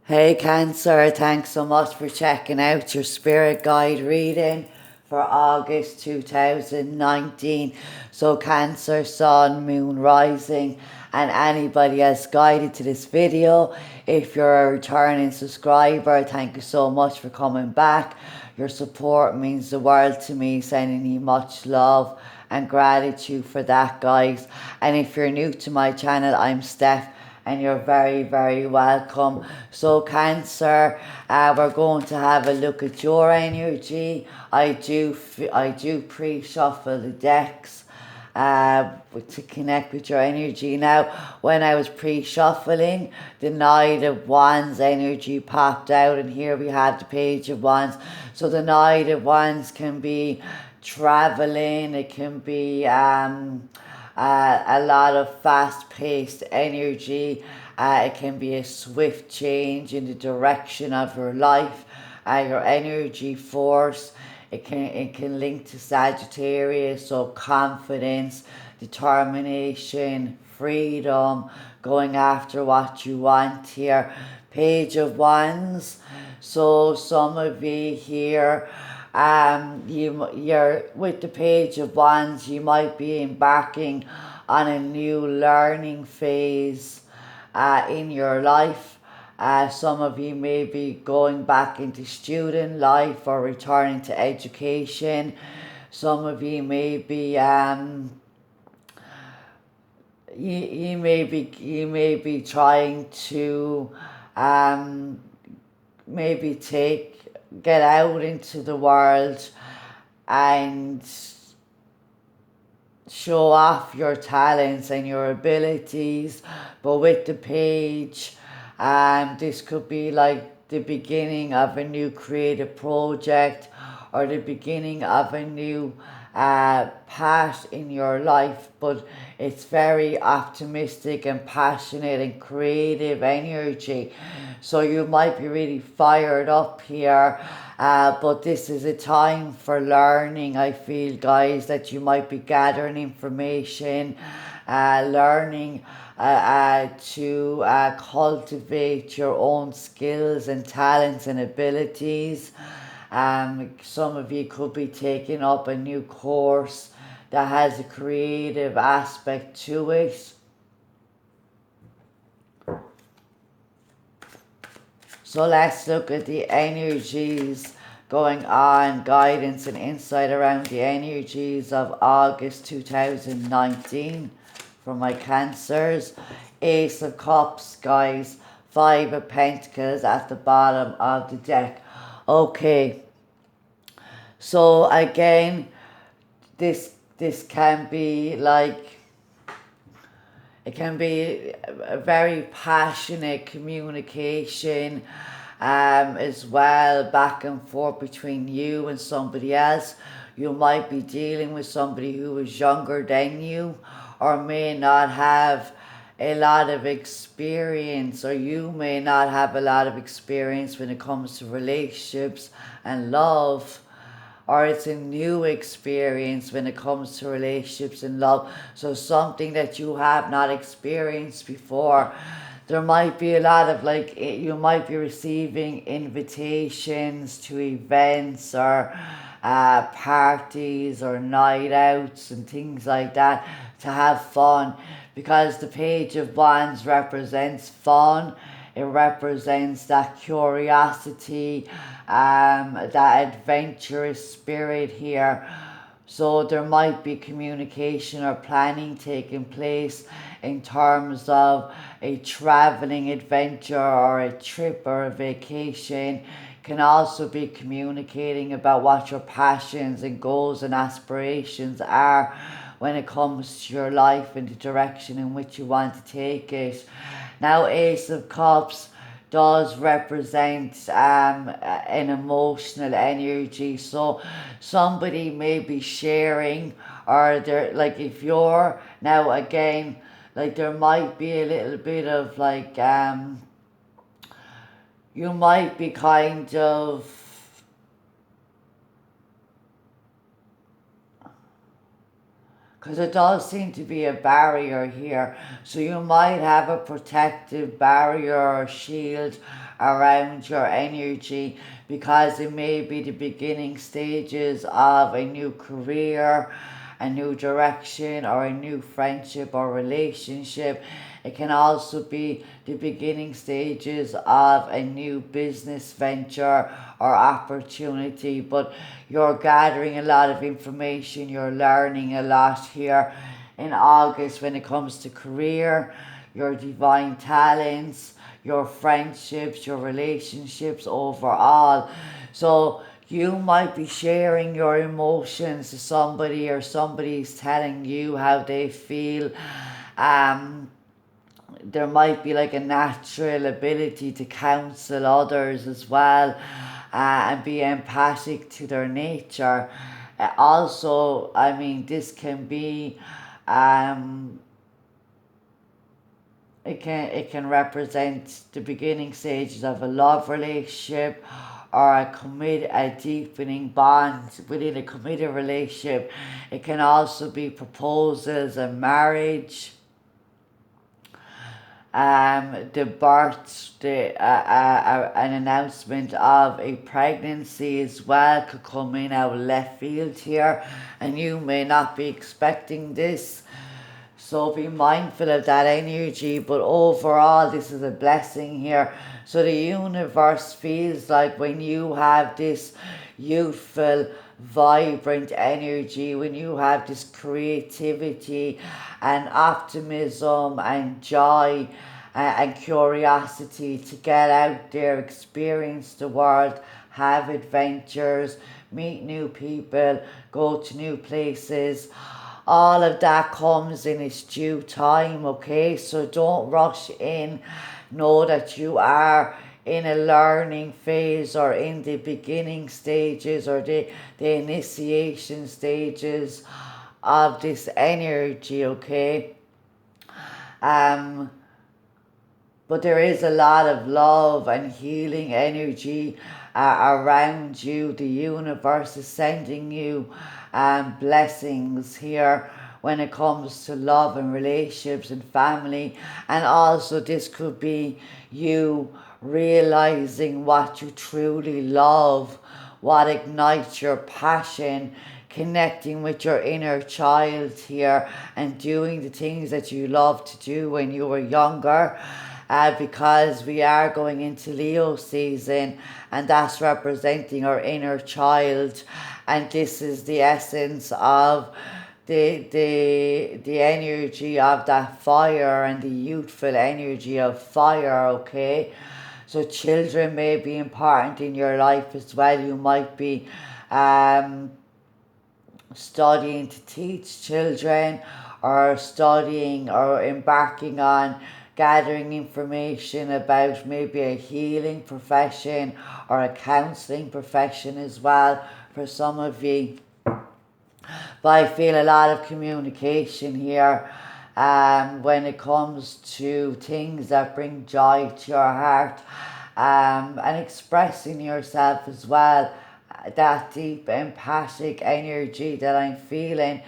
Hey Cancer, thanks so much for checking out your spirit guide reading for August 2019. So Cancer, Sun, Moon, Rising, and anybody else guided to this video. If you're a returning subscriber, thank you so much for coming back. Your support means the world to me, sending you much love and gratitude for that, guys. And if you're new to my channel, I'm Steph and you're very, very welcome. So Cancer, we're going to have a look at your energy. I do pre-shuffle the decks to connect with your energy. Now, when I was pre-shuffling, the Knight of Wands energy popped out, and here we have the Page of Wands. So the Knight of Wands can be traveling, it can be a lot of fast-paced energy. It can be a swift change in the direction of your life, your energy force. It can link to Sagittarius, so confidence, determination, freedom, going after what you want here. Page of Wands. So some of you here, you're with the Page of Wands, you might be embarking on a new learning phase in your life. Some of you may be going back into student life or returning to education. Some of you may be you may be trying to maybe get out into the world and show off your talents and your abilities. But with the page, this could be like the beginning of a new creative project or the beginning of a new path in your life. But it's very optimistic and passionate and creative energy. So you might be really fired up here. But this is a time for learning. I feel, guys, that you might be gathering information, learning to cultivate your own skills and talents and abilities. Some of you could be taking up a new course that has a creative aspect to it. So let's look at the energies going on, guidance and insight around the energies of August 2019 for my Cancers. Ace of Cups, guys. Five of Pentacles at the bottom of the deck. Okay. So again, this can be like, it can be a very passionate communication as well, back and forth between you and somebody else. You might be dealing with somebody who is younger than you or may not have a lot of experience, or you may not have a lot of experience when it comes to relationships and love, or it's a new experience when it comes to relationships and love. So something that you have not experienced before. There might be a lot of like, you might be receiving invitations to events or parties or night outs and things like that to have fun, because the Page of Wands represents fun. It represents that curiosity, that adventurous spirit here. So there might be communication or planning taking place in terms of a traveling adventure or a trip or a vacation. Can also be communicating about what your passions and goals and aspirations are when it comes to your life and the direction in which you want to take it. Now, Ace of Cups does represent an emotional energy. So somebody may be sharing, or they're like, if you're now again, like there might be a little bit of like, you might be kind of because it does seem to be a barrier here. So you might have a protective barrier or shield around your energy, because it may be the beginning stages of a new career, a new direction, or a new friendship or relationship. It can also be the beginning stages of a new business venture or opportunity, but you're gathering a lot of information, you're learning a lot here in August when it comes to career, your divine talents, your friendships, your relationships overall. So you might be sharing your emotions to somebody, or somebody's telling you how they feel. There might be like a natural ability to counsel others as well, and be empathic to their nature. Also, I mean, this can be, it can represent the beginning stages of a love relationship, or a deepening bond within a committed relationship. It can also be proposals and marriage. The birth, an announcement of a pregnancy as well could come in out of left field here, and you may not be expecting this. So be mindful of that energy, but overall, this is a blessing here. So the universe feels like when you have this youthful, vibrant energy, when you have this creativity and optimism and joy and curiosity to get out there, experience the world, have adventures, meet new people, go to new places. All of that comes in its due time, okay? So don't rush in. Know that you are in a learning phase, or in the beginning stages, or the initiation stages of this energy, okay? But there is a lot of love and healing energy around you. The universe is sending you blessings here when it comes to love and relationships and family. And also this could be you realizing what you truly love, what ignites your passion, connecting with your inner child here, and doing the things that you loved to do when you were younger. Because we are going into Leo season, and that's representing our inner child, and this is the essence of the energy of that fire, and the youthful energy of fire, okay? So children may be important in your life as well. You might be studying to teach children, or studying or embarking on gathering information about maybe a healing profession or a counseling profession as well for some of you. But I feel a lot of communication here when it comes to things that bring joy to your heart, and expressing yourself as well. That deep empathic energy that I'm feeling.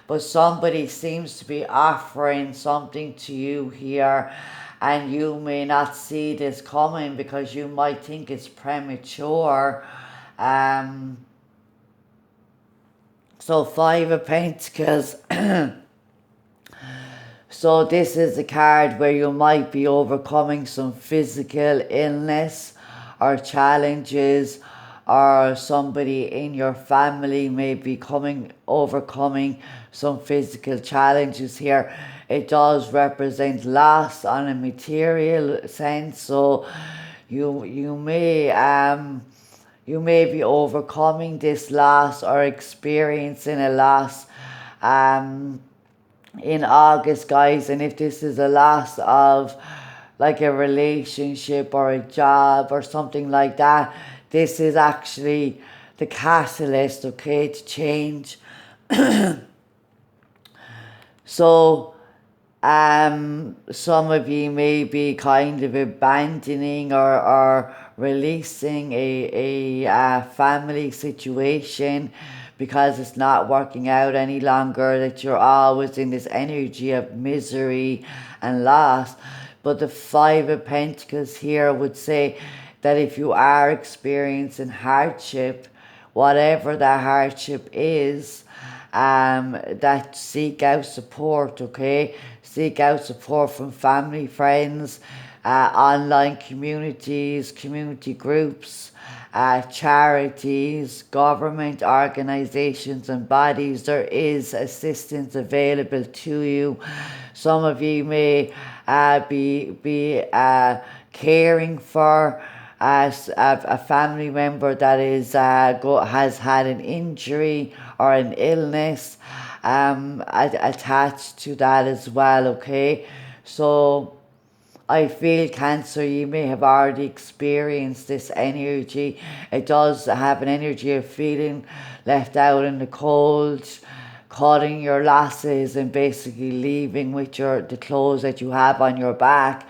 But somebody seems to be offering something to you here, and you may not see this coming because you might think it's premature. So 5 of Pentacles. So this is a card where you might be overcoming some physical illness or challenges, or somebody in your family may be overcoming some physical challenges here. It does represent loss on a material sense, so you may be overcoming this loss or experiencing a loss in August, guys. And if this is a loss of like a relationship or a job or something like that, this is actually the catalyst, okay, to change. So some of you may be kind of abandoning or releasing a family situation because it's not working out any longer, that you're always in this energy of misery and loss. But the Five of Pentacles here would say that if you are experiencing hardship, whatever that hardship is, that seek out support, okay? Seek out support from family, friends, online communities, community groups, charities, government organizations and bodies. There is assistance available to you. Some of you may be caring for a family member that has had an injury or an illness attached to that as well, okay? So I feel, Cancer, you may have already experienced this energy. It does have an energy of feeling left out in the cold, cutting your losses and basically leaving with the clothes that you have on your back.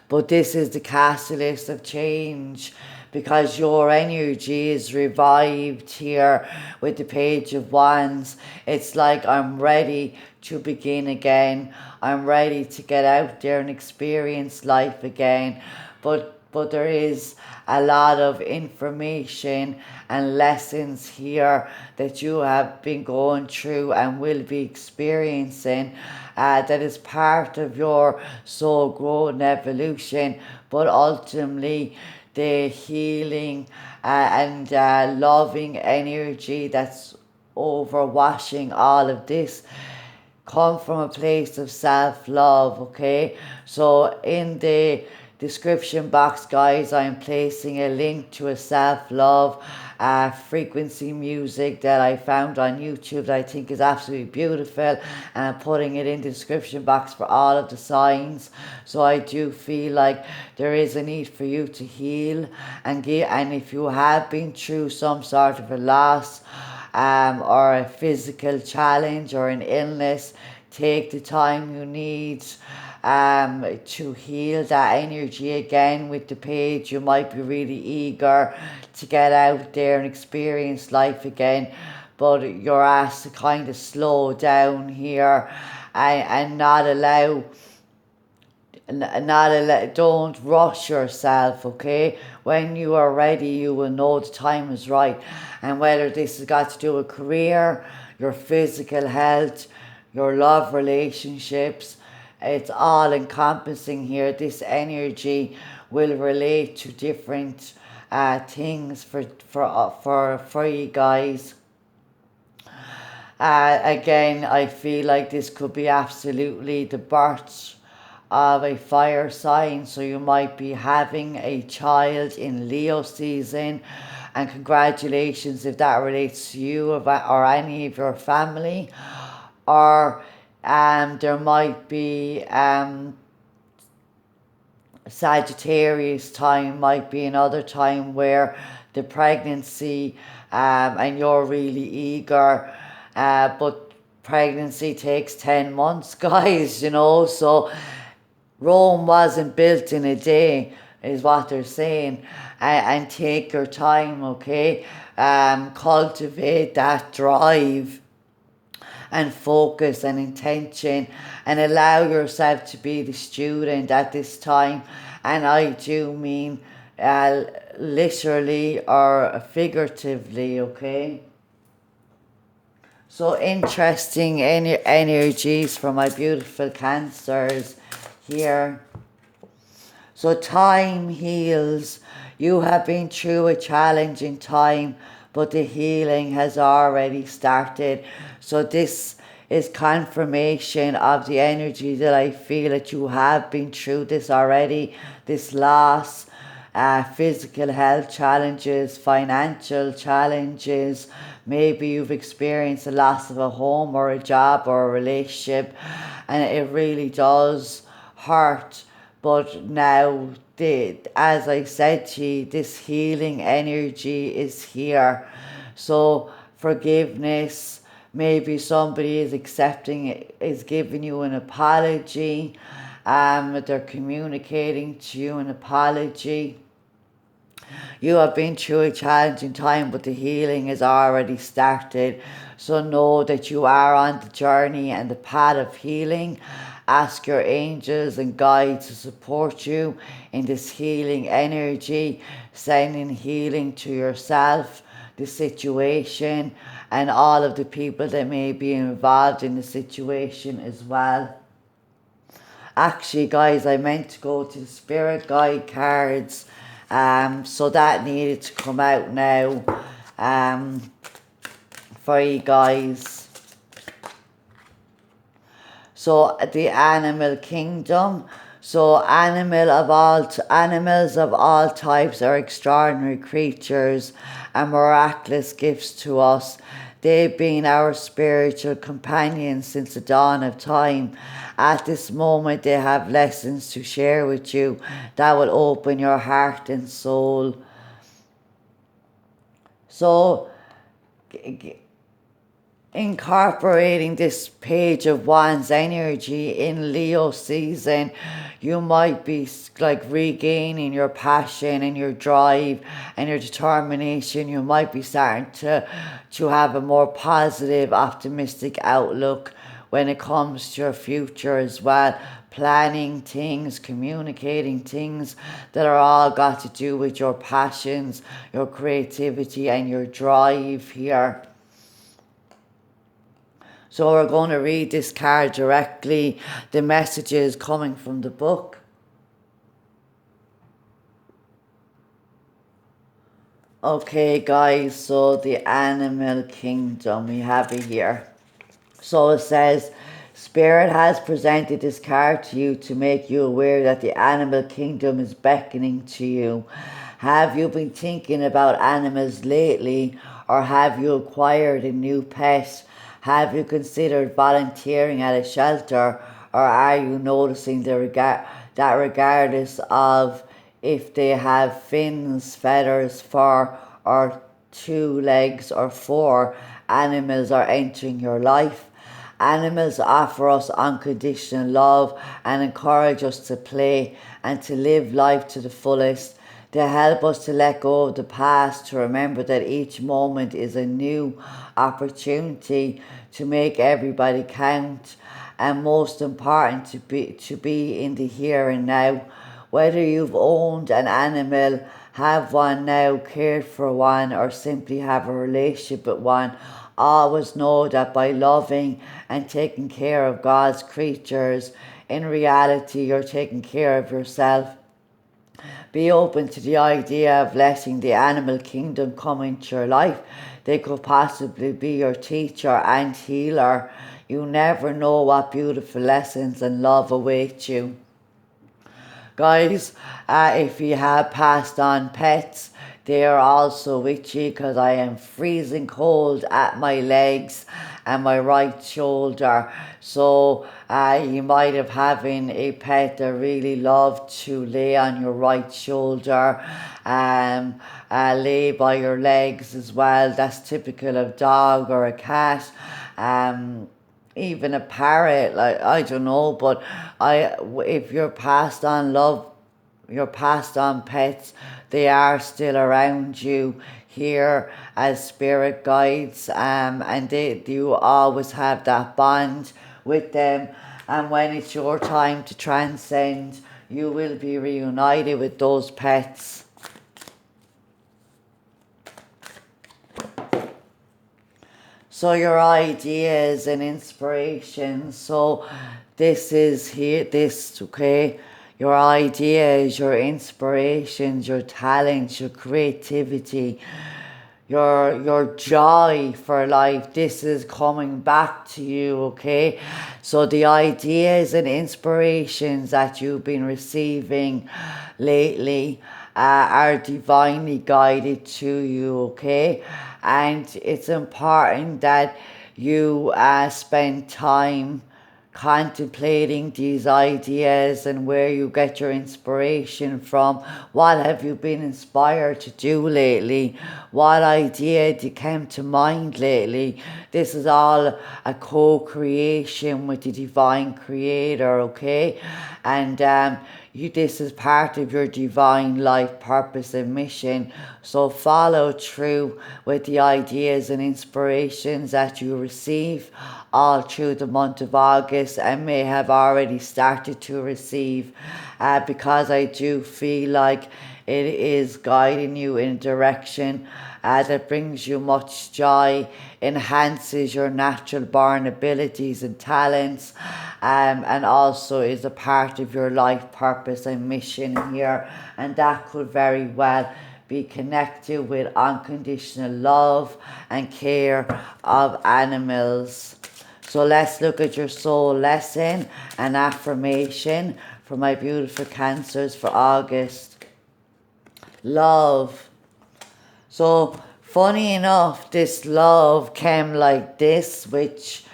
But this is the catalyst of change, because your energy is revived here with the Page of Wands. It's like, I'm ready to begin again. I'm ready to get out there and experience life again. But there is a lot of information and lessons here that you have been going through and will be experiencing, that is part of your soul growth and evolution. But ultimately, the healing and loving energy that's overwashing all of this come from a place of self-love, okay? So in the description box, guys, I'm placing a link to a self-love frequency music that I found on YouTube that I think is absolutely beautiful, and I'm putting it in the description box for all of the signs. So I do feel like there is a need for you to heal and if you have been through some sort of a loss, or a physical challenge or an illness, take the time you need to heal that energy again. With the page, you might be really eager to get out there and experience life again, but you're asked to kind of slow down here and don't rush yourself, okay? When you are ready, you will know the time is right. And whether this has got to do with career, your physical health, your love relationships, it's all encompassing here. This energy will relate to different things for you guys. Again, I feel like this could be absolutely the birth of a fire sign. So you might be having a child in Leo season, and congratulations if that relates to you or any of your family. Or there might be Sagittarius time might be another time where the pregnancy and you're really eager, but pregnancy takes 10 months, guys, you know. So Rome wasn't built in a day, is what they're saying. And take your time, okay? Cultivate that drive and focus and intention, and allow yourself to be the student at this time. And I do mean literally or figuratively, okay? So interesting energies from my beautiful Cancers here. So time heals. You have been through a challenging time, but the healing has already started. So this is confirmation of the energy that I feel that you have been through this already. This loss, physical health challenges, financial challenges. Maybe you've experienced the loss of a home or a job or a relationship, and it really does hurt. But now, as I said to you, this healing energy is here. So forgiveness, maybe somebody is giving you an apology. They're communicating to you an apology. You have been through a challenging time, but the healing has already started. So know that you are on the journey and the path of healing. Ask your angels and guides to support you in this healing energy, sending healing to yourself, the situation, and all of the people that may be involved in the situation as well. Actually, guys, I meant to go to the spirit guide cards, so that needed to come out now, for you guys. So the animal kingdom. So animals of all types are extraordinary creatures and miraculous gifts to us. They've been our spiritual companions since the dawn of time. At this moment, they have lessons to share with you that will open your heart and soul. So, incorporating this page of Wands energy in Leo season, you might be like regaining your passion and your drive and your determination. You might be starting to have a more positive, optimistic outlook when it comes to your future as well. Planning things, communicating things that are all got to do with your passions, your creativity and your drive here. So we're going to read this card directly, the messages coming from the book. Okay guys, so the animal kingdom, we have it here. So it says, Spirit has presented this card to you to make you aware that the animal kingdom is beckoning to you. Have you been thinking about animals lately, or have you acquired a new pet? Have you considered volunteering at a shelter, or are you noticing that regardless of if they have fins, feathers, fur, or 2 legs or 4, animals are entering your life? Animals offer us unconditional love and encourage us to play and to live life to the fullest. They help us to let go of the past, to remember that each moment is a new opportunity to make everybody count, and most important, to be in the here and now. Whether you've owned an animal, have one now, cared for one, or simply have a relationship with one, always know that by loving and taking care of God's creatures, in reality you're taking care of yourself. Be open to the idea of letting the animal kingdom come into your life. They could possibly be your teacher and healer. You never know what beautiful lessons and love await you. Guys, if you have passed on pets, they are also with you, because I am freezing cold at my legs and my right shoulder. So you might have having a pet that really loved to lay on your right shoulder, lay by your legs as well. That's typical of dog or a cat. Even a parrot, like, I don't know, but if you're passed on love, you're passed on pets, they are still around you here as spirit guides, and you always have that bond with them, and when it's your time to transcend, you will be reunited with those pets. So your ideas and inspirations. So this is here, okay? Your ideas, your inspirations, your talents, your creativity, your joy for life. This is coming back to you, okay? So the ideas and inspirations that you've been receiving lately are divinely guided to you, okay? And it's important that you spend time contemplating these ideas and where you get your inspiration from. What have you been inspired to do lately? What idea came to mind lately? This is all a co-creation with the divine creator, okay? And this is part of your divine life purpose and mission. So follow through with the ideas and inspirations that you receive all through the month of August, and may have already started to receive, because I do feel like it is guiding you in a direction that brings you much joy, enhances your natural born abilities and talents, and also is a part of your life purpose and mission here. And that could very well be connected with unconditional love and care of animals. So let's look at your soul lesson and affirmation for my beautiful Cancers for August. Love. So funny enough, this love came like this, which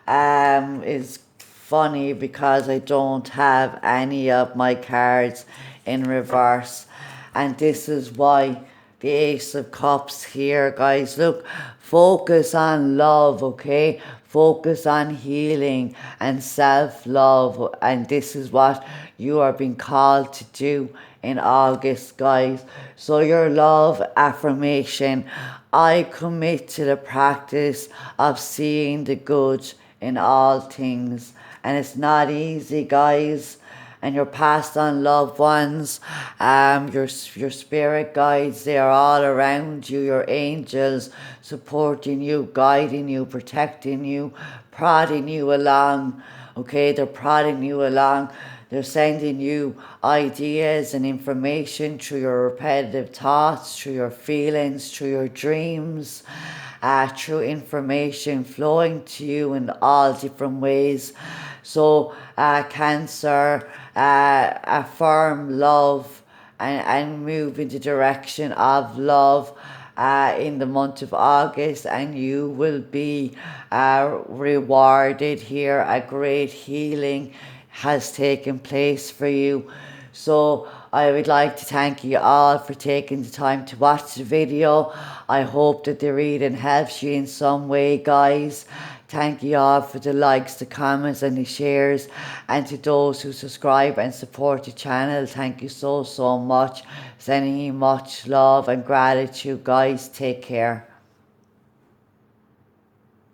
is funny because I don't have any of my cards in reverse. And this is why the Ace of Cups here, guys. Look, focus on love, okay? Focus on healing and self-love. And this is what you are being called to do in August, guys. So your love affirmation: I commit to the practice of seeing the good in all things. And it's not easy, guys. And your past on loved ones, your spirit guides, they are all around you. Your angels supporting you, guiding you, protecting you, prodding you along. Okay, they're prodding you along. They're sending you ideas and information through your repetitive thoughts, through your feelings, through your dreams, through information flowing to you in all different ways. So, Cancer, affirm love and move in the direction of love in the month of August, and you will be rewarded here. A great healing has taken place for you. So I would like to thank you all for taking the time to watch the video. I hope that the reading helps you in some way, guys. Thank you all for the likes, the comments and the shares, and to those who subscribe and support the channel, thank you so much. Sending you much love and gratitude, guys. Take care.